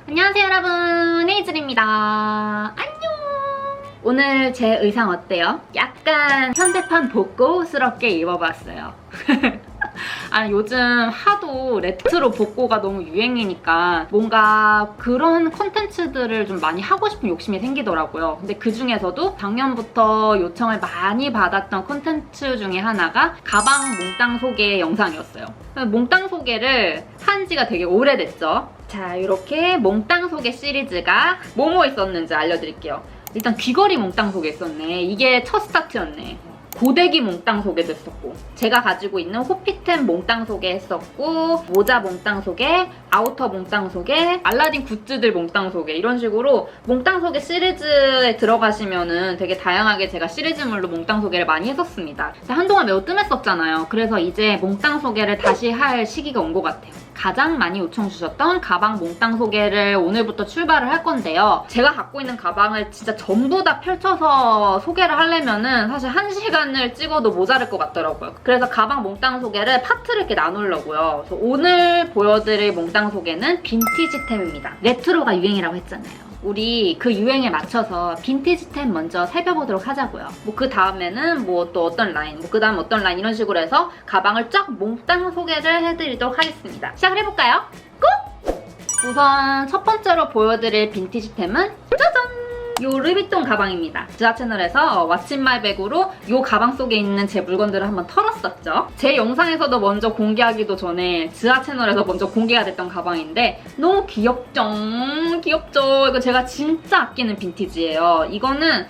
안녕하세요 여러분, 헤이즐입니다. 안녕! 오늘 제 의상 어때요? 약간 현대판 복고스럽게 입어봤어요. 요즘 하도 레트로 복고가 너무 유행이니까 뭔가 그런 콘텐츠들을 좀 많이 하고 싶은 욕심이 생기더라고요. 근데 그 중에서도 작년부터 요청을 많이 받았던 콘텐츠 중에 하나가 가방 몽땅 소개 영상이었어요. 몽땅 소개를 한 지가 되게 오래됐죠. 자, 이렇게 몽땅 소개 시리즈가 뭐뭐 있었는지 알려드릴게요. 일단 귀걸이 몽땅 소개 있었네. 이게 첫 스타트였네. 고데기 몽땅 소개도 했었고, 제가 가지고 있는 호피템 몽땅 소개 했었고, 모자 몽땅 소개, 아우터 몽땅 소개, 알라딘 굿즈들 몽땅 소개, 이런 식으로 몽땅 소개 시리즈에 들어가시면은 되게 다양하게 제가 시리즈물로 몽땅 소개를 많이 했었습니다. 한동안 매우 뜸했었잖아요. 그래서 이제 몽땅 소개를 다시 할 시기가 온 것 같아요. 가장 많이 요청 주셨던 가방 몽땅 소개를 오늘부터 출발을 할 건데요. 제가 갖고 있는 가방을 진짜 전부 다 펼쳐서 소개를 하려면은 사실 1시간을 찍어도 모자랄 것 같더라고요. 그래서 가방 몽땅 소개를 파트를 이렇게 나누려고요. 그래서 오늘 보여드릴 몽땅 소개는 빈티지템입니다. 레트로가 유행이라고 했잖아요. 우리 그 유행에 맞춰서 빈티지템 먼저 살펴보도록 하자고요. 그 다음에는 또 어떤 라인, 그 다음 어떤 라인, 이런 식으로 해서 가방을 쫙 몽땅 소개를 해드리도록 하겠습니다. 시작을 해볼까요? 고! 우선 첫 번째로 보여드릴 빈티지템은 짜잔! 요 르비통 가방입니다. 지하 채널에서 왓츠 인 마이 백으로 요 가방 속에 있는 제 물건들을 한번 털었었죠. 제 영상에서도 먼저 공개하기도 전에 지하 채널에서 먼저 공개가 됐던 가방인데 너무 귀엽죠? 귀엽죠? 이거 제가 진짜 아끼는 빈티지예요. 이거는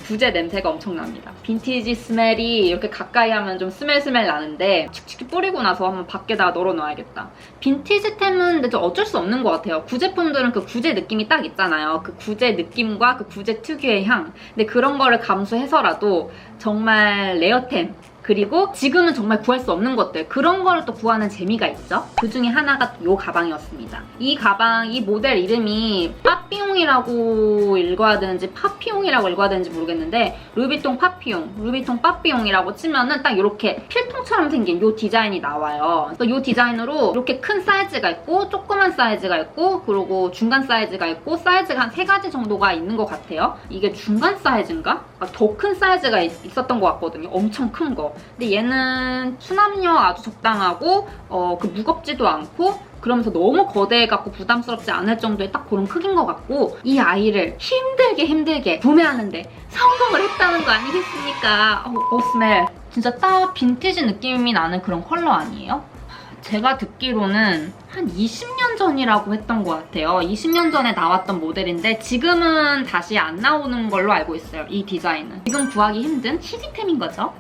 부재 냄새가 엄청납니다. 빈티지 스멜이 이렇게 가까이 하면 좀 스멜스멜 나는데 칙칙 뿌리고 나서 한번 밖에다가 널어놔야겠다. 빈티지템은 근데 좀 어쩔 수 없는 것 같아요. 구제품들은 그 구제 느낌이 딱 있잖아요. 그 구제 느낌과 그 구제 특유의 향. 근데 그런 거를 감수해서라도 정말 레어템, 그리고 지금은 정말 구할 수 없는 것들, 그런 거를 또 구하는 재미가 있죠. 그 중에 하나가 이 가방이었습니다. 이 가방, 이 모델 이름이 빠삐용이라고 읽어야 되는지 파피용이라고 읽어야 되는지 모르겠는데 루비통 파피용, 루비통 빠삐용이라고 치면은 딱 이렇게 필통처럼 생긴 이 디자인이 나와요. 이 디자인으로 이렇게 큰 사이즈가 있고 조그만 사이즈가 있고 그리고 중간 사이즈가 있고 사이즈가 한 3가지 정도가 있는 것 같아요. 이게 중간 사이즈인가? 더 큰 사이즈가 있었던 것 같거든요. 엄청 큰 거. 근데 얘는 수납력 아주 적당하고 무겁지도 않고 그러면서 너무 거대해갖고 부담스럽지 않을 정도의 딱 그런 크기인 것 같고, 이 아이를 힘들게 구매하는데 성공을 했다는 거 아니겠습니까? 스멜. 진짜 딱 빈티지 느낌이 나는 그런 컬러 아니에요? 제가 듣기로는 한 20년 전이라고 했던 것 같아요. 20년 전에 나왔던 모델인데 지금은 다시 안 나오는 걸로 알고 있어요. 이 디자인은. 지금 구하기 힘든 희귀템인 거죠.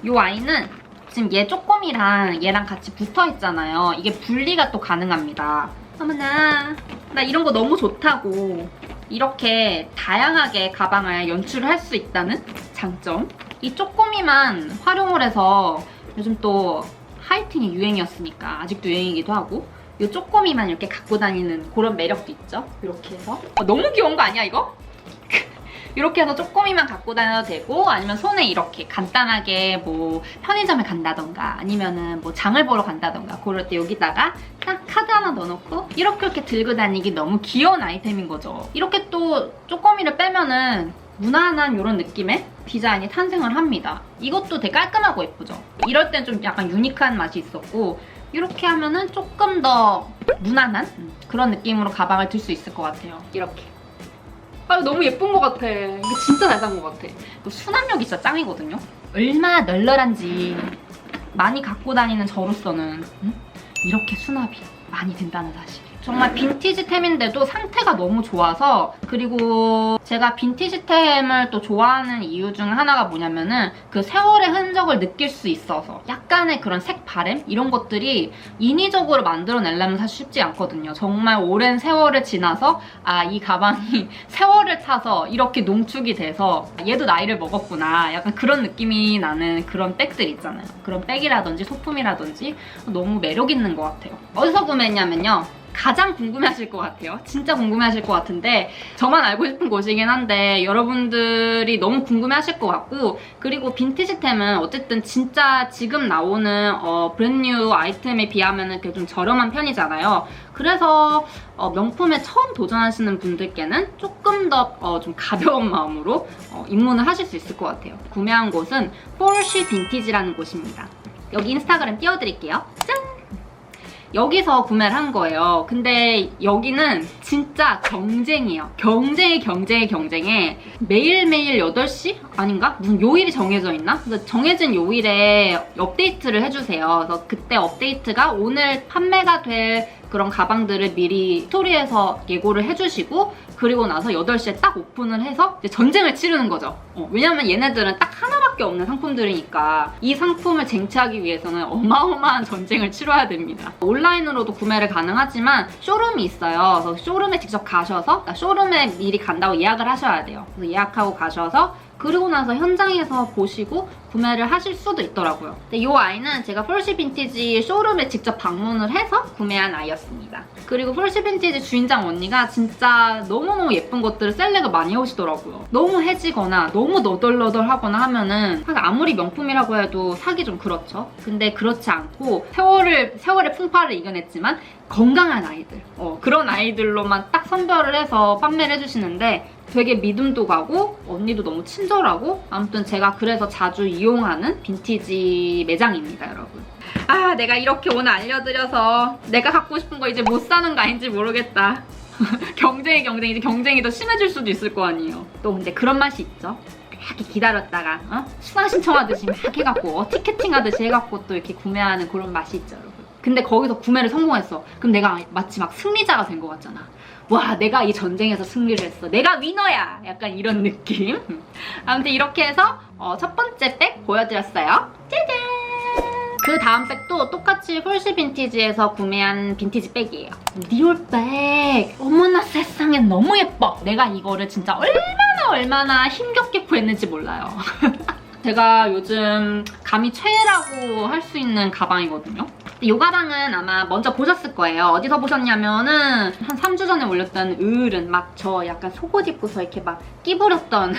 이 아이는 지금 얘 쪼꼬미랑 얘랑 같이 붙어있잖아요. 이게 분리가 또 가능합니다. 어머나, 나 이런 거 너무 좋다고. 이렇게 다양하게 가방을 연출을 할 수 있다는 장점. 이 쪼꼬미만 활용을 해서 요즘 또 하이틴이 유행이었으니까 아직도 유행이기도 하고 이 쪼꼬미만 이렇게 갖고 다니는 그런 매력도 있죠. 이렇게 해서 너무 귀여운 거 아니야 이거? 이렇게 해서 쪼꼬미만 갖고 다녀도 되고, 아니면 손에 이렇게 간단하게 편의점에 간다던가 아니면은 장을 보러 간다던가 그럴 때 여기다가 딱 카드 하나 넣어놓고 이렇게 들고 다니기 너무 귀여운 아이템인 거죠. 이렇게 또 쪼꼬미를 빼면은 무난한 이런 느낌의 디자인이 탄생을 합니다. 이것도 되게 깔끔하고 예쁘죠? 이럴 땐 좀 약간 유니크한 맛이 있었고, 이렇게 하면은 조금 더 무난한 그런 느낌으로 가방을 들 수 있을 것 같아요. 이렇게. 너무 예쁜 것 같아. 이게 진짜 잘 산 것 같아. 수납력이 진짜 짱이거든요? 얼마나 널널한지 많이 갖고 다니는 저로서는 이렇게 수납이 많이 된다는 사실. 정말 빈티지템인데도 상태가 너무 좋아서, 그리고 제가 빈티지템을 또 좋아하는 이유 중 하나가 뭐냐면은 그 세월의 흔적을 느낄 수 있어서, 약간의 그런 색 바램? 이런 것들이 인위적으로 만들어내려면 사실 쉽지 않거든요. 정말 오랜 세월을 지나서 이 가방이 세월을 타서 이렇게 농축이 돼서 얘도 나이를 먹었구나, 약간 그런 느낌이 나는 그런 백들 있잖아요. 그런 백이라든지 소품이라든지 너무 매력 있는 것 같아요. 어디서 구매했냐면요, 가장 궁금해하실 것 같아요. 진짜 궁금해하실 것 같은데 저만 알고 싶은 곳이긴 한데 여러분들이 너무 궁금해하실 것 같고, 그리고 빈티지템은 어쨌든 진짜 지금 나오는 브랜뉴 아이템에 비하면 좀 저렴한 편이잖아요. 그래서 명품에 처음 도전하시는 분들께는 조금 더 좀 가벼운 마음으로 입문을 하실 수 있을 것 같아요. 구매한 곳은 포르쉐 빈티지라는 곳입니다. 여기 인스타그램 띄워드릴게요. 짠! 여기서 구매를 한 거예요. 근데 여기는 진짜 경쟁이에요. 경쟁에 매일매일 8시? 아닌가? 무슨 요일이 정해져 있나? 그래서 정해진 요일에 업데이트를 해주세요. 그래서 그때 업데이트가 오늘 판매가 될 그런 가방들을 미리 스토리에서 예고를 해주시고, 그리고 나서 8시에 딱 오픈을 해서 이제 전쟁을 치르는 거죠. 왜냐면 얘네들은 딱 하나밖에 없는 상품들이니까 이 상품을 쟁취하기 위해서는 어마어마한 전쟁을 치러야 됩니다. 온라인으로도 구매를 가능하지만 쇼룸이 있어요. 그래서 쇼룸에 직접 가셔서, 쇼룸에 미리 간다고 예약을 하셔야 돼요. 그래서 예약하고 가셔서 그리고 나서 현장에서 보시고 구매를 하실 수도 있더라고요. 근데 이 아이는 제가 포르쉐 빈티지 쇼룸에 직접 방문을 해서 구매한 아이였습니다. 그리고 포르쉐 빈티지 주인장 언니가 진짜 너무너무 예쁜 것들을 셀렉을 많이 해오시더라고요. 너무 해지거나 너무 너덜너덜하거나 하면은 사실 아무리 명품이라고 해도 사기 좀 그렇죠. 근데 그렇지 않고 세월의 풍파를 이겨냈지만 건강한 아이들, 그런 아이들로만 딱 선별을 해서 판매를 해주시는데 되게 믿음도 가고 언니도 너무 친절하고, 아무튼 제가 그래서 자주 이용하는 빈티지 매장입니다, 여러분. 아, 내가 이렇게 오늘 알려드려서 내가 갖고 싶은 거 이제 못 사는 거 아닌지 모르겠다. 경쟁이 더 심해질 수도 있을 거 아니에요. 또 근데 그런 맛이 있죠. 이렇게 기다렸다가 수강 신청하듯이 막 해갖고 티켓팅하듯이 해갖고 또 이렇게 구매하는 그런 맛이 있죠, 여러분. 근데 거기서 구매를 성공했어. 그럼 내가 마치 막 승리자가 된 것 같잖아. 와, 내가 이 전쟁에서 승리를 했어. 내가 위너야. 약간 이런 느낌. 아무튼 이렇게 해서 첫 번째 백 보여드렸어요. 짜잔! 그 다음 백도 똑같이 포르쉐 빈티지에서 구매한 빈티지 백이에요. 디올 백! 어머나 세상에 너무 예뻐! 내가 이거를 진짜 얼마나 힘겹게 구했는지 몰라요. 제가 요즘 감히 최애라고 할 수 있는 가방이거든요. 이 가방은 아마 먼저 보셨을 거예요. 어디서 보셨냐면은 한 3주 전에 올렸던 으른 막 저 약간 속옷 입고서 이렇게 막 끼부렸던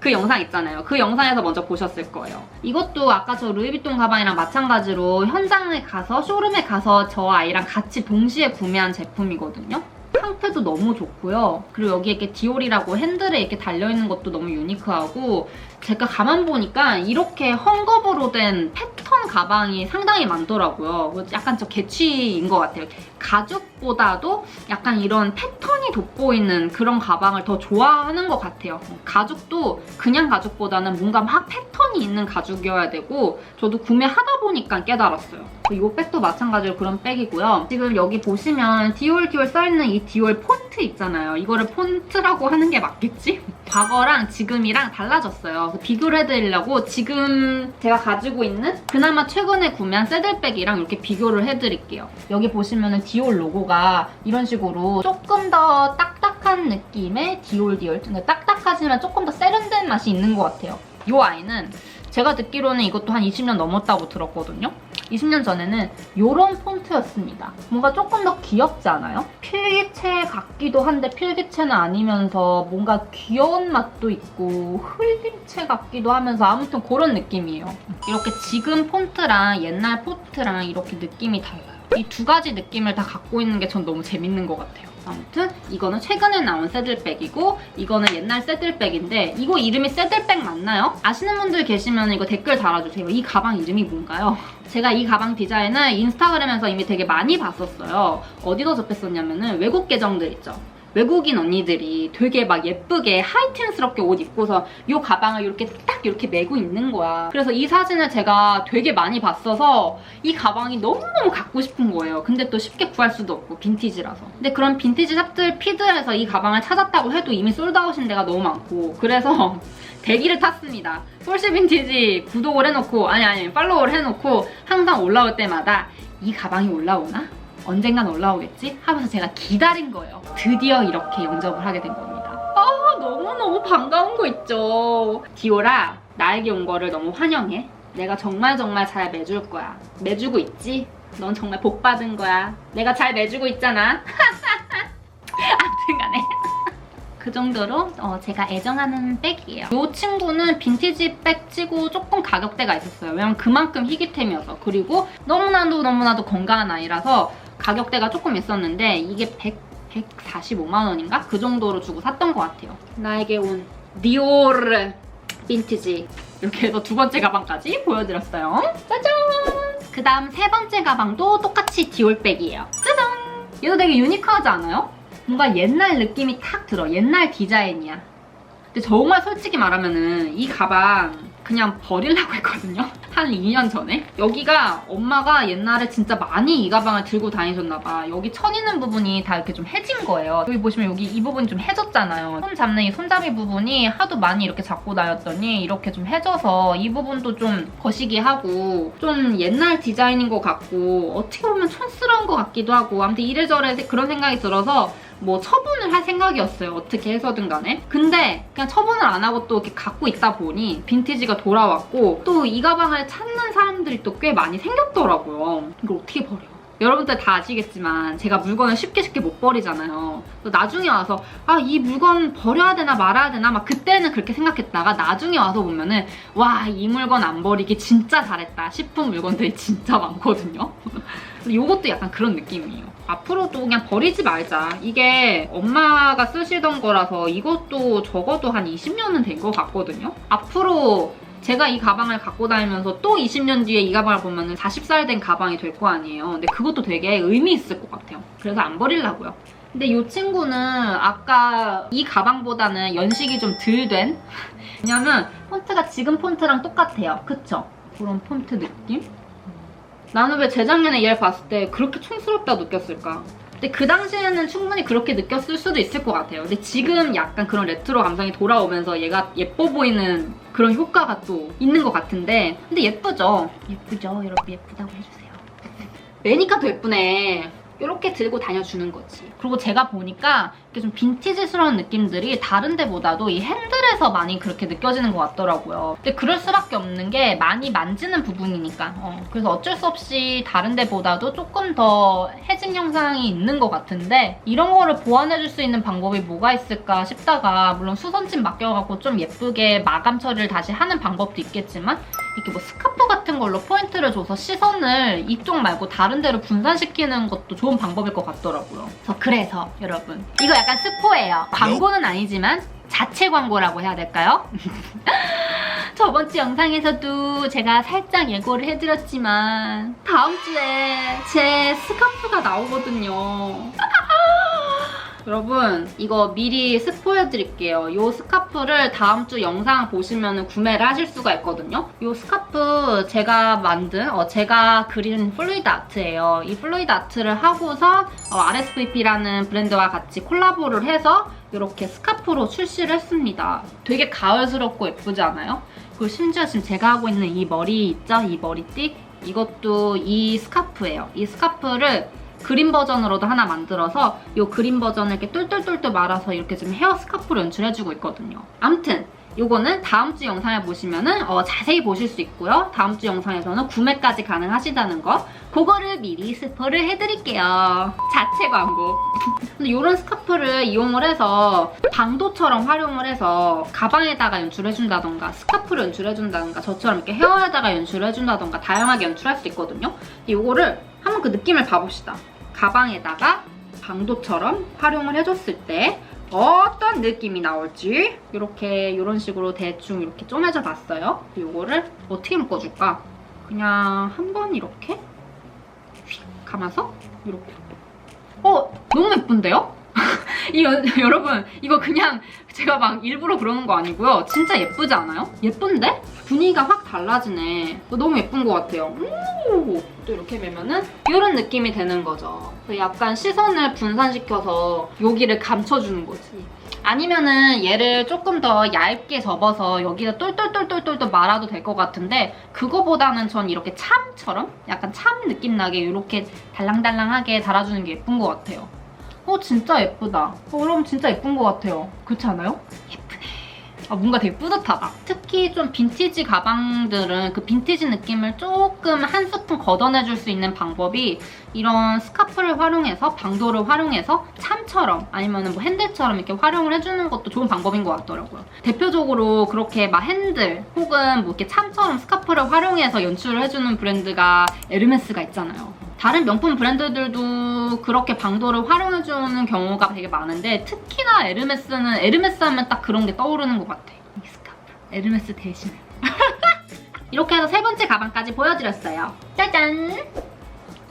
그 영상 있잖아요. 그 영상에서 먼저 보셨을 거예요. 이것도 아까 저 루이비통 가방이랑 마찬가지로 현장에 가서 쇼룸에 가서 저 아이랑 같이 동시에 구매한 제품이거든요. 상태도 너무 좋고요. 그리고 여기에 이렇게 디올이라고 핸들에 이렇게 달려있는 것도 너무 유니크하고, 제가 가만 보니까 이렇게 헝겊으로 된 패턴 가방이 상당히 많더라고요. 약간 저 개취인 것 같아요. 가죽보다도 약간 이런 패턴이 돋보이는 그런 가방을 더 좋아하는 것 같아요. 가죽도 그냥 가죽보다는 뭔가 막 패턴이 있는 가죽이어야 되고, 저도 구매하다 보니까 깨달았어요. 이 백도 마찬가지로 그런 백이고요. 지금 여기 보시면 디올 써있는 이 디올 폰트 있잖아요. 이거를 폰트라고 하는 게 맞겠지? 과거랑 지금이랑 달라졌어요. 비교를 해드리려고 지금 제가 가지고 있는 그나마 최근에 구매한 새들백이랑 이렇게 비교를 해드릴게요. 여기 보시면은 디올 로고가 이런 식으로 조금 더 딱딱한 느낌의 디올. 근데 딱딱하지만 조금 더 세련된 맛이 있는 것 같아요. 이 아이는 제가 듣기로는 이것도 한 20년 넘었다고 들었거든요. 20년 전에는 이런 폰트였습니다. 뭔가 조금 더 귀엽지 않아요? 필기체 같기도 한데 필기체는 아니면서 뭔가 귀여운 맛도 있고 흘림체 같기도 하면서 아무튼 그런 느낌이에요. 이렇게 지금 폰트랑 옛날 폰트랑 이렇게 느낌이 달라요. 이 두 가지 느낌을 다 갖고 있는 게 전 너무 재밌는 것 같아요. 아무튼 이거는 최근에 나온 새들백이고, 이거는 옛날 새들백인데 이거 이름이 새들백 맞나요? 아시는 분들 계시면 이거 댓글 달아주세요. 이 가방 이름이 뭔가요? 제가 이 가방 디자인을 인스타그램에서 이미 되게 많이 봤었어요. 어디서 접했었냐면은 외국 계정들 있죠. 외국인 언니들이 되게 막 예쁘게 하이틴스럽게 옷 입고서 이 가방을 이렇게 메고 있는 거야. 그래서 이 사진을 제가 되게 많이 봤어서 이 가방이 너무너무 갖고 싶은 거예요. 근데 또 쉽게 구할 수도 없고 빈티지라서. 근데 그런 빈티지 샵들 피드에서 이 가방을 찾았다고 해도 이미 솔드아웃인 데가 너무 많고, 그래서 대기를 탔습니다. 포르쉐 빈티지 구독을 해놓고, 아니 팔로우를 해놓고 항상 올라올 때마다 이 가방이 올라오나? 언젠간 올라오겠지? 하면서 제가 기다린 거예요. 드디어 이렇게 영접을 하게 된 겁니다. 아, 너무너무 반가운 거 있죠. 디올아, 나에게 온 거를 너무 환영해. 내가 정말 잘 매줄 거야. 매주고 있지? 넌 정말 복 받은 거야. 내가 잘 매주고 있잖아. 아무튼 간에 그 정도로 제가 애정하는 백이에요. 이 친구는 빈티지 백 치고 조금 가격대가 있었어요. 왜냐면 그만큼 희귀템이어서. 그리고 너무나도 건강한 아이라서 가격대가 조금 있었는데 이게 145만 원인가? 그 정도로 주고 샀던 것 같아요. 나에게 온 디오르 빈티지. 이렇게 해서 두 번째 가방까지 보여드렸어요. 짜잔! 그 다음 세 번째 가방도 똑같이 디올백이에요. 짜잔! 얘도 되게 유니크하지 않아요? 뭔가 옛날 느낌이 탁 들어. 옛날 디자인이야. 근데 정말 솔직히 말하면은 이 가방 그냥 버리려고 했거든요. 한 2년 전에. 여기가 엄마가 옛날에 진짜 많이 이 가방을 들고 다니셨나봐. 여기 천 있는 부분이 다 이렇게 좀 해진 거예요. 여기 보시면 여기 이 부분이 좀 해졌잖아요. 손 잡는 이 손잡이 부분이 하도 많이 이렇게 잡고 다녔더니 이렇게 좀 해져서 이 부분도 좀 거시기하고 좀 옛날 디자인인 것 같고 어떻게 보면 촌스러운 것 같기도 하고 아무튼 이래저래 그런 생각이 들어서 뭐 처분을 할 생각이었어요. 어떻게 해서든 간에. 근데 그냥 처분을 안 하고 또 이렇게 갖고 있다 보니 빈티지가 돌아왔고 또 이 가방을 찾는 사람들이 또 꽤 많이 생겼더라고요. 이걸 어떻게 버려? 여러분들 다 아시겠지만 제가 물건을 쉽게 못 버리잖아요. 나중에 와서 아, 이 물건 버려야 되나 말아야 되나 막 그때는 그렇게 생각했다가 나중에 와서 보면은 와, 이 물건 안 버리기 진짜 잘했다 싶은 물건들이 진짜 많거든요. 이것도 약간 그런 느낌이에요. 앞으로도 그냥 버리지 말자. 이게 엄마가 쓰시던 거라서 이것도 적어도 한 20년은 된 것 같거든요. 앞으로 제가 이 가방을 갖고 다니면서 또 20년 뒤에 이 가방을 보면 40살 된 가방이 될 거 아니에요. 근데 그것도 되게 의미 있을 것 같아요. 그래서 안 버리려고요. 근데 이 친구는 아까 이 가방보다는 연식이 좀 덜 된? 왜냐면 폰트가 지금 폰트랑 똑같아요. 그쵸? 그런 폰트 느낌? 나는 왜 재작년에 얘를 봤을 때 그렇게 촌스럽다 느꼈을까? 근데 그 당시에는 충분히 그렇게 느꼈을 수도 있을 것 같아요. 근데 지금 약간 그런 레트로 감성이 돌아오면서 얘가 예뻐 보이는 그런 효과가 또 있는 것 같은데 근데 예쁘죠? 예쁘죠? 여러분 예쁘다고 해주세요. 매니까 더 예쁘네. 이렇게 들고 다녀주는 거지. 그리고 제가 보니까 이렇게 좀 빈티지스러운 느낌들이 다른 데보다도 이 핸들에서 많이 그렇게 느껴지는 것 같더라고요. 근데 그럴 수밖에 없는 게 많이 만지는 부분이니까. 그래서 어쩔 수 없이 다른 데보다도 조금 더 해진 영상이 있는 것 같은데 이런 거를 보완해줄 수 있는 방법이 뭐가 있을까 싶다가 물론 수선집 맡겨갖고 좀 예쁘게 마감 처리를 다시 하는 방법도 있겠지만 이렇게 뭐 스카프 같은 걸로 포인트를 줘서 시선을 이쪽 말고 다른 데로 분산시키는 것도 좋은 방법일 것 같더라고요. 그래서 여러분 이거 약간 스포예요. 광고는 아니지만 자체 광고라고 해야 될까요? 저번 주 영상에서도 제가 살짝 예고를 해드렸지만 다음 주에 제 스카프가 나오거든요. 여러분 이거 미리 스포해드릴게요. 이 스카프를 다음 주 영상 보시면 구매를 하실 수가 있거든요. 이 스카프 제가 만든, 제가 그린 플루이드 아트예요. 이 플루이드 아트를 하고서 RSVP라는 브랜드와 같이 콜라보를 해서 이렇게 스카프로 출시를 했습니다. 되게 가을스럽고 예쁘지 않아요? 그리고 심지어 지금 제가 하고 있는 이 머리 있죠? 이 머리띠? 이것도 이 스카프예요. 이 스카프를 그린 버전으로도 하나 만들어서 이 그린 버전을 이렇게 똘똘똘똘 말아서 이렇게 지금 헤어 스카프로 연출해주고 있거든요. 아무튼 요거는 다음 주 영상을 보시면은 자세히 보실 수 있고요. 다음 주 영상에서는 구매까지 가능하시다는 거 그거를 미리 스포를 해드릴게요. 자체 광고. 근데 이런 스카프를 이용을 해서 방도처럼 활용을 해서 가방에다가 연출해준다던가 스카프를 연출해준다던가 저처럼 이렇게 헤어에다가 연출해준다던가 다양하게 연출할 수 있거든요. 요거를 한번 그 느낌을 봐봅시다. 가방에다가 방도처럼 활용을 해줬을 때 어떤 느낌이 나올지 이렇게 이런 식으로 대충 이렇게 쪼매져 봤어요. 요거를 어떻게 묶어줄까? 그냥 한번 이렇게 휙 감아서 이렇게 너무 예쁜데요? 여러분 이거 그냥 제가 막 일부러 그러는 거 아니고요. 진짜 예쁘지 않아요? 예쁜데? 분위기가 확 달라지네. 너무 예쁜 것 같아요. 또 이렇게 매면은 이런 느낌이 되는 거죠. 약간 시선을 분산시켜서 여기를 감춰주는 거지. 아니면은 얘를 조금 더 얇게 접어서 여기다 똘똘똘똘똘 말아도 될 것 같은데 그거보다는 전 이렇게 참처럼 약간 참 느낌 나게 이렇게 달랑달랑하게 달아주는 게 예쁜 것 같아요. 진짜 예쁘다. 여러분 진짜 예쁜 것 같아요. 그렇지 않아요? 예쁘네. 뭔가 되게 뿌듯하다. 특히 좀 빈티지 가방들은 그 빈티지 느낌을 조금 한 스푼 걷어내줄 수 있는 방법이 이런 스카프를 활용해서, 방도를 활용해서 참처럼 아니면 뭐 핸들처럼 이렇게 활용을 해주는 것도 좋은 방법인 것 같더라고요. 대표적으로 그렇게 막 핸들 혹은 뭐 이렇게 참처럼 스카프를 활용해서 연출을 해주는 브랜드가 에르메스가 있잖아요. 다른 명품 브랜드들도 그렇게 방도를 활용해주는 경우가 되게 많은데 특히나 에르메스는 에르메스 하면 딱 그런 게 떠오르는 것 같아. 이 스카프. 에르메스 대신. 이렇게 해서 세 번째 가방까지 보여드렸어요. 짜잔!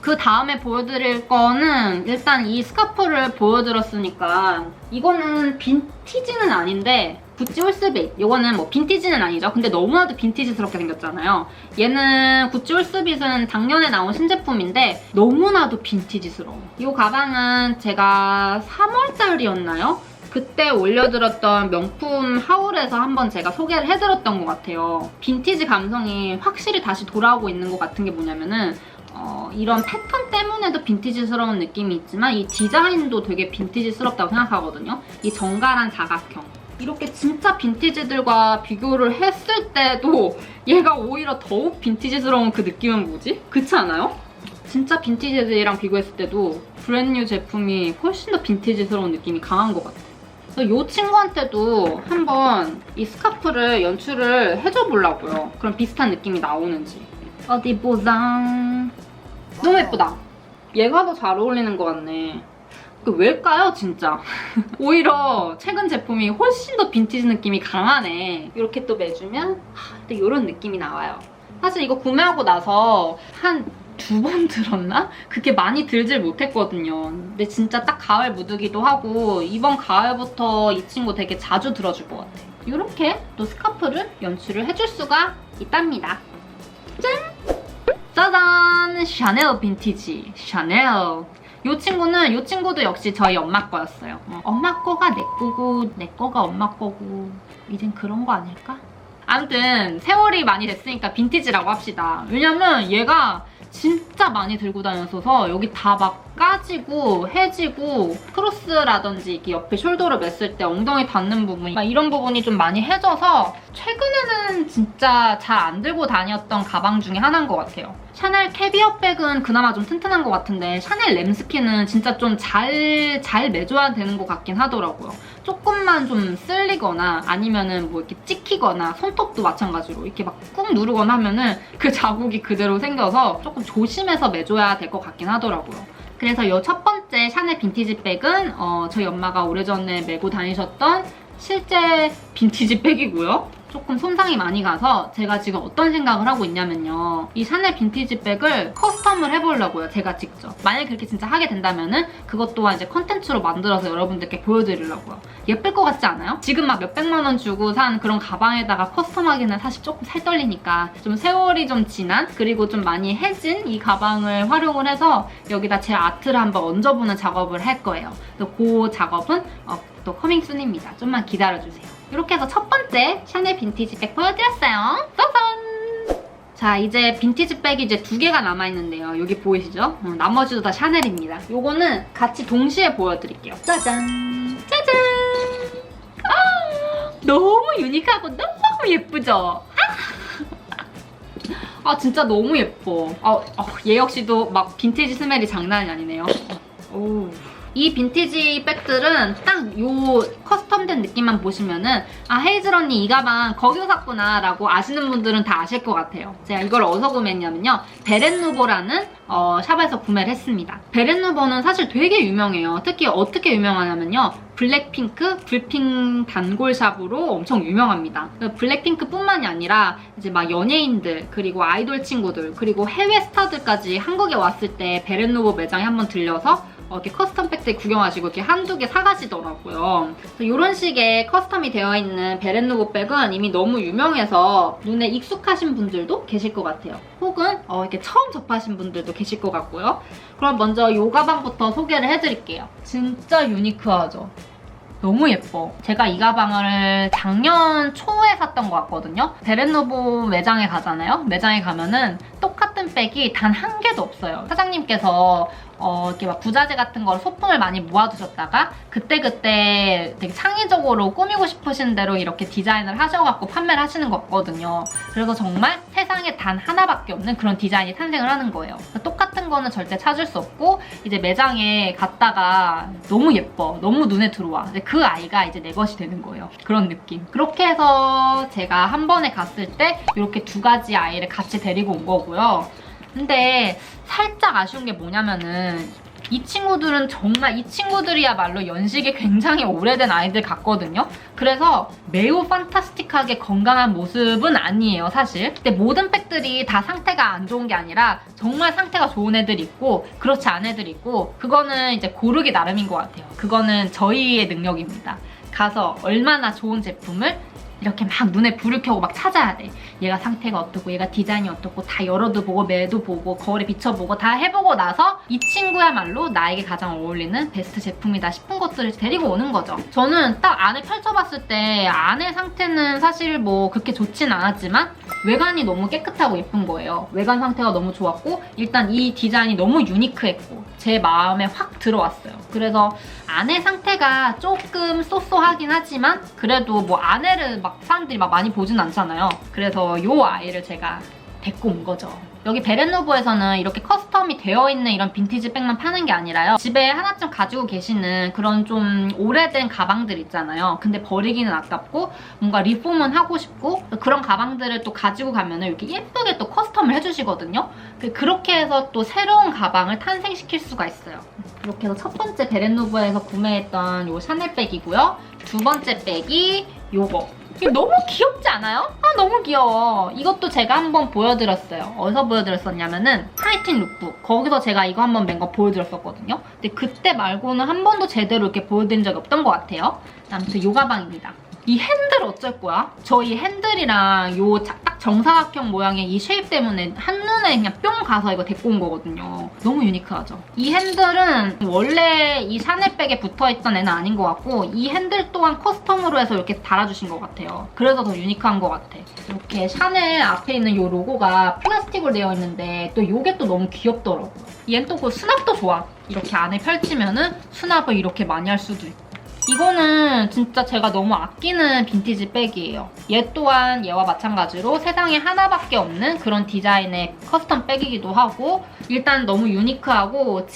그 다음에 보여드릴 거는 일단 이 스카프를 보여드렸으니까 이거는 빈티지는 아닌데 구찌 홀스빗. 이거는 뭐 빈티지는 아니죠. 근데 너무나도 빈티지스럽게 생겼잖아요. 얘는 구찌 홀스빗은 작년에 나온 신제품인데 너무나도 빈티지스러워. 이 가방은 제가 3월달이었나요? 그때 올려드렸던 명품 하울에서 한번 제가 소개를 해드렸던 것 같아요. 빈티지 감성이 확실히 다시 돌아오고 있는 것 같은 게 뭐냐면은 이런 패턴 때문에도 빈티지스러운 느낌이 있지만 이 디자인도 되게 빈티지스럽다고 생각하거든요. 이 정갈한 사각형. 이렇게 진짜 빈티지들과 비교를 했을 때도 얘가 오히려 더욱 빈티지스러운 그 느낌은 뭐지? 그렇지 않아요? 진짜 빈티지들이랑 비교했을 때도 브랜뉴 제품이 훨씬 더 빈티지스러운 느낌이 강한 것 같아. 이 친구한테도 한번 이 스카프를 연출을 해줘 보려고요. 그럼 비슷한 느낌이 나오는지. 어디 보자. 너무 예쁘다. 얘가 더 잘 어울리는 것 같네. 왜일까요, 진짜? 오히려 최근 제품이 훨씬 더 빈티지 느낌이 강하네. 이렇게 또 매주면 또 이런 느낌이 나와요. 사실 이거 구매하고 나서 한 2번 들었나? 그렇게 많이 들질 못했거든요. 근데 진짜 딱 가을 무드기도 하고 이번 가을부터 이 친구 되게 자주 들어줄 것 같아요. 이렇게 또 스카프를 연출을 해줄 수가 있답니다. 짠! 짜잔! 샤넬 빈티지. 샤넬. 이 친구도 역시 저희 엄마 거였어요. 엄마 거가 내 거고 내 거가 엄마 거고 이젠 그런 거 아닐까? 아무튼 세월이 많이 됐으니까 빈티지라고 합시다. 왜냐면 얘가 진짜 많이 들고 다녔어서 여기 다 막 까지고 해지고 크로스라든지 이렇게 옆에 숄더를 맸을 때 엉덩이 닿는 부분 막 이런 부분이 좀 많이 해져서 최근에는 진짜 잘 안 들고 다녔던 가방 중에 하나인 것 같아요. 샤넬 캐비어 백은 그나마 좀 튼튼한 것 같은데 샤넬 램스킨은 진짜 좀 잘 매줘야 되는 것 같긴 하더라고요. 조금만 좀 쓸리거나 아니면은 뭐 이렇게 찍히거나 손톱도 마찬가지로 이렇게 막 꾹 누르거나 하면은 그 자국이 그대로 생겨서 조금 조심해서 매줘야 될 것 같긴 하더라고요. 그래서 이 첫 번째 샤넬 빈티지 백은 저희 엄마가 오래전에 메고 다니셨던 실제 빈티지 백이고요. 조금 손상이 많이 가서 제가 지금 어떤 생각을 하고 있냐면요. 이 샤넬 빈티지 백을 커스텀을 해보려고요. 제가 직접. 만약에 그렇게 진짜 하게 된다면은 그것 또한 이제 컨텐츠로 만들어서 여러분들께 보여드리려고요. 예쁠 것 같지 않아요? 지금 막 몇백만 원 주고 산 그런 가방에다가 커스텀하기는 사실 조금 살 떨리니까 좀 세월이 좀 지난 그리고 좀 많이 해진 이 가방을 활용을 해서 여기다 제 아트를 한번 얹어보는 작업을 할 거예요. 그 작업은 또 커밍순입니다. 좀만 기다려주세요. 이렇게 해서 첫 번째 샤넬 빈티지 백 보여드렸어요. 짜잔! 자, 이제 빈티지 백이 이제 2개가 남아있는데요. 여기 보이시죠? 나머지도 다 샤넬입니다. 요거는 같이 동시에 보여드릴게요. 짜잔! 짜잔! 너무 유니크하고 너무 예쁘죠? 진짜 너무 예뻐. 얘 역시도 막 빈티지 스멜이 장난이 아니네요. 오. 이 빈티지 백들은 딱 요 커스텀된 느낌만 보시면은 헤이즐 언니 이 가방 거기서 샀구나 라고 아시는 분들은 다 아실 것 같아요. 제가 이걸 어디서 구매했냐면요. 베렌누보라는 샵에서 구매를 했습니다. 베렌누보는 사실 되게 유명해요. 특히 어떻게 유명하냐면요. 블랙핑크, 불핑 단골샵으로 엄청 유명합니다. 블랙핑크뿐만이 아니라 이제 막 연예인들 그리고 아이돌 친구들 그리고 해외 스타들까지 한국에 왔을 때 베렌누보 매장에 한번 들려서 이렇게 커스텀 백들 구경하시고 이렇게 한두 개 사가시더라고요. 이런 식의 커스텀이 되어 있는 베렌누보 백은 이미 너무 유명해서 눈에 익숙하신 분들도 계실 것 같아요. 혹은 이렇게 처음 접하신 분들도 계실 것 같고요. 그럼 먼저 이 가방부터 소개를 해드릴게요. 진짜 유니크하죠? 너무 예뻐. 제가 이 가방을 작년 초에 샀던 것 같거든요. 베렌누보 매장에 가잖아요. 매장에 가면은 똑같은 백이 단 한 개도 없어요. 사장님께서 이렇게 막 부자재 같은 걸 소품을 많이 모아두셨다가 그때그때 되게 창의적으로 꾸미고 싶으신 대로 이렇게 디자인을 하셔갖고 판매를 하시는 거거든요. 그래서 정말 세상에 단 하나밖에 없는 그런 디자인이 탄생을 하는 거예요. 똑같은 거는 절대 찾을 수 없고 이제 매장에 갔다가 너무 예뻐, 너무 눈에 들어와. 그 아이가 이제 내 것이 되는 거예요. 그런 느낌. 그렇게 해서 제가 한 번에 갔을 때 이렇게 두 가지 아이를 같이 데리고 온 거고요. 근데 살짝 아쉬운 게 뭐냐면은 이 친구들은 정말 이 친구들이야말로 연식이 굉장히 오래된 아이들 같거든요. 그래서 매우 판타스틱하게 건강한 모습은 아니에요, 사실. 근데 모든 팩들이 다 상태가 안 좋은 게 아니라 정말 상태가 좋은 애들이 있고 그렇지 않은 애들이 있고 그거는 이제 고르기 나름인 것 같아요. 그거는 저희의 능력입니다. 가서 얼마나 좋은 제품을 이렇게 막 눈에 불을 켜고 막 찾아야 돼. 얘가 상태가 어떻고 얘가 디자인이 어떻고 다 열어도 보고 매도 보고 거울에 비춰보고 다 해보고 나서 이 친구야말로 나에게 가장 어울리는 베스트 제품이다 싶은 것들을 데리고 오는 거죠. 저는 딱 안에 펼쳐봤을 때 안의 상태는 사실 뭐 그렇게 좋진 않았지만 외관이 너무 깨끗하고 예쁜 거예요. 외관 상태가 너무 좋았고 일단 이 디자인이 너무 유니크했고 제 마음에 확 들어왔어요. 그래서 안의 상태가 조금 쏘쏘하긴 하지만 그래도 뭐 안에를 막 사람들이 막 많이 보진 않잖아요. 그래서 요 아이를 제가 데리고 온 거죠. 여기 베렌누보에서는 이렇게 커스텀이 되어 있는 이런 빈티지 백만 파는 게 아니라요. 집에 하나쯤 가지고 계시는 그런 좀 오래된 가방들 있잖아요. 근데 버리기는 아깝고 뭔가 리폼은 하고 싶고 그런 가방들을 또 가지고 가면은 이렇게 예쁘게 또 커스텀을 해주시거든요. 그렇게 해서 또 새로운 가방을 탄생시킬 수가 있어요. 이렇게 해서 첫 번째 베렌누보에서 구매했던 요 샤넬 백이고요. 두 번째 백이 요거. 이거 너무 귀엽지 않아요? 아 너무 귀여워. 이것도 제가 한번 보여드렸어요. 어디서 보여드렸었냐면은 하이틴 룩북. 거기서 제가 이거 한번 맨 거 보여드렸었거든요. 근데 그때 말고는 한 번도 제대로 이렇게 보여드린 적이 없던 것 같아요. 아무튼 요 가방입니다. 이 핸들 어쩔 거야? 저 이 핸들이랑 요 딱 정사각형 모양의 이 쉐입 때문에 한눈에 그냥 뿅 가서 이거 데리고 온 거거든요. 너무 유니크하죠? 이 핸들은 원래 이 샤넬백에 붙어있던 애는 아닌 것 같고 이 핸들 또한 커스텀으로 해서 이렇게 달아주신 것 같아요. 그래서 더 유니크한 것 같아. 이렇게 샤넬 앞에 있는 이 로고가 플라스틱으로 되어 있는데 또 이게 또 너무 귀엽더라고요. 얘는 또 그 수납도 좋아. 이렇게 안에 펼치면은 수납을 이렇게 많이 할 수도 있고. 이거는 진짜 제가 너무 아끼는 빈티지 백이에요. 얘 또한 얘와 마찬가지로 세상에 하나밖에 없는 그런 디자인의 커스텀 백이기도 하고 일단 너무 유니크하고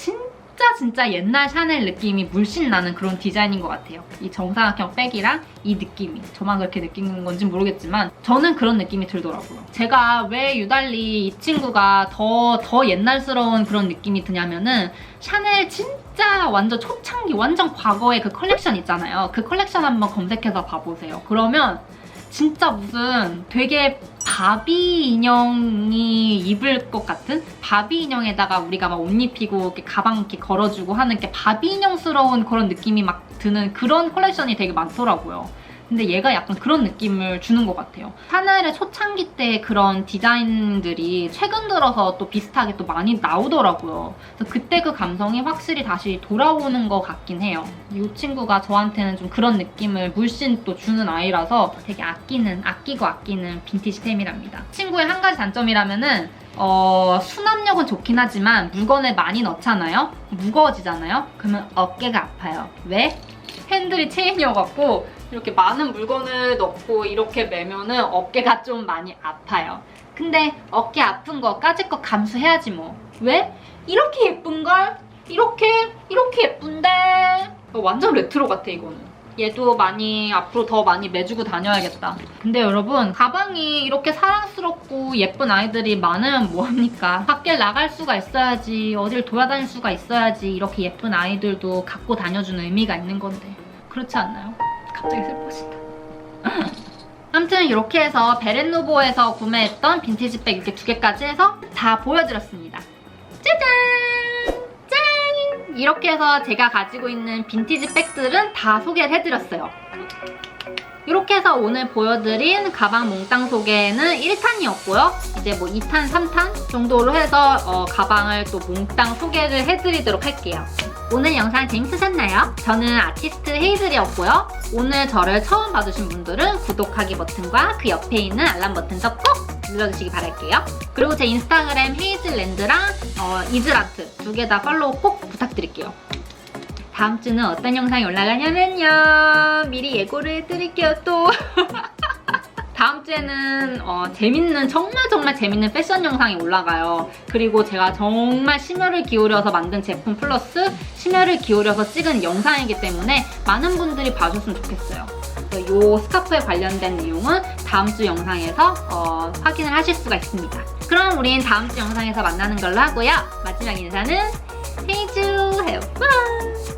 진짜 옛날 샤넬 느낌이 물씬 나는 그런 디자인인 것 같아요. 이 정사각형 백이랑 이 느낌이. 저만 그렇게 느끼는 건지 모르겠지만 저는 그런 느낌이 들더라고요. 제가 왜 유달리 이 친구가 더 옛날스러운 그런 느낌이 드냐면은 샤넬 진짜 완전 초창기, 완전 과거의 그 컬렉션 있잖아요. 그 컬렉션 한번 검색해서 봐보세요. 그러면 진짜 무슨 되게 바비 인형이 입을 것 같은? 바비 인형에다가 우리가 막 옷 입히고 이렇게 가방 이렇게 걸어주고 하는 게 바비 인형스러운 그런 느낌이 막 드는 그런 컬렉션이 되게 많더라고요. 근데 얘가 약간 그런 느낌을 주는 것 같아요. 샤넬의 초창기 때 그런 디자인들이 최근 들어서 또 비슷하게 또 많이 나오더라고요. 그래서 그때 그 감성이 확실히 다시 돌아오는 것 같긴 해요. 이 친구가 저한테는 좀 그런 느낌을 물씬 또 주는 아이라서 되게 아끼고 아끼는 빈티지템이랍니다. 친구의 한 가지 단점이라면은 수납력은 좋긴 하지만 물건을 많이 넣잖아요? 무거워지잖아요? 그러면 어깨가 아파요. 왜? 핸들이 체인이어갖고 이렇게 많은 물건을 넣고 이렇게 매면은 어깨가 좀 많이 아파요. 근데 어깨 아픈 거까짓 거 감수해야지 뭐. 왜? 이렇게 예쁜걸? 이렇게 예쁜데? 완전 레트로 같아 이거는. 얘도 많이 앞으로 더 많이 매주고 다녀야겠다. 근데 여러분 가방이 이렇게 사랑스럽고 예쁜 아이들이 많으면 뭐합니까? 밖에 나갈 수가 있어야지, 어딜 돌아다닐 수가 있어야지 이렇게 예쁜 아이들도 갖고 다녀주는 의미가 있는 건데 그렇지 않나요? 갑자기 슬퍼진다. 아무튼 이렇게 해서 베렌누보에서 구매했던 빈티지백 이렇게 2개까지 해서 다 보여드렸습니다. 짜잔! 짠! 이렇게 해서 제가 가지고 있는 빈티지 백들은 다 소개를 해드렸어요. 이렇게 해서 오늘 보여드린 가방 몽땅 소개는 1탄이었고요. 이제 뭐 2탄, 3탄 정도로 해서 가방을 또 몽땅 소개를 해드리도록 할게요. 오늘 영상 재밌으셨나요? 저는 아티스트 헤이즐이었고요. 오늘 저를 처음 봐주신 분들은 구독하기 버튼과 그 옆에 있는 알람 버튼도 꼭 눌러주시기 바랄게요. 그리고 제 인스타그램 헤이즐랜드랑 이즐아트 두 개 다 팔로우 꼭 부탁드릴게요. 다음 주는 어떤 영상이 올라가냐면요. 미리 예고를 해드릴게요 또. 다음 주에는 정말 재밌는 패션 영상이 올라가요. 그리고 제가 정말 심혈을 기울여서 만든 제품 플러스 심혈을 기울여서 찍은 영상이기 때문에 많은 분들이 봐줬으면 좋겠어요. 이 스카프에 관련된 내용은 다음 주 영상에서 확인을 하실 수가 있습니다. 그럼 우린 다음 주 영상에서 만나는 걸로 하고요. 마지막 인사는 헤이즈 have fun!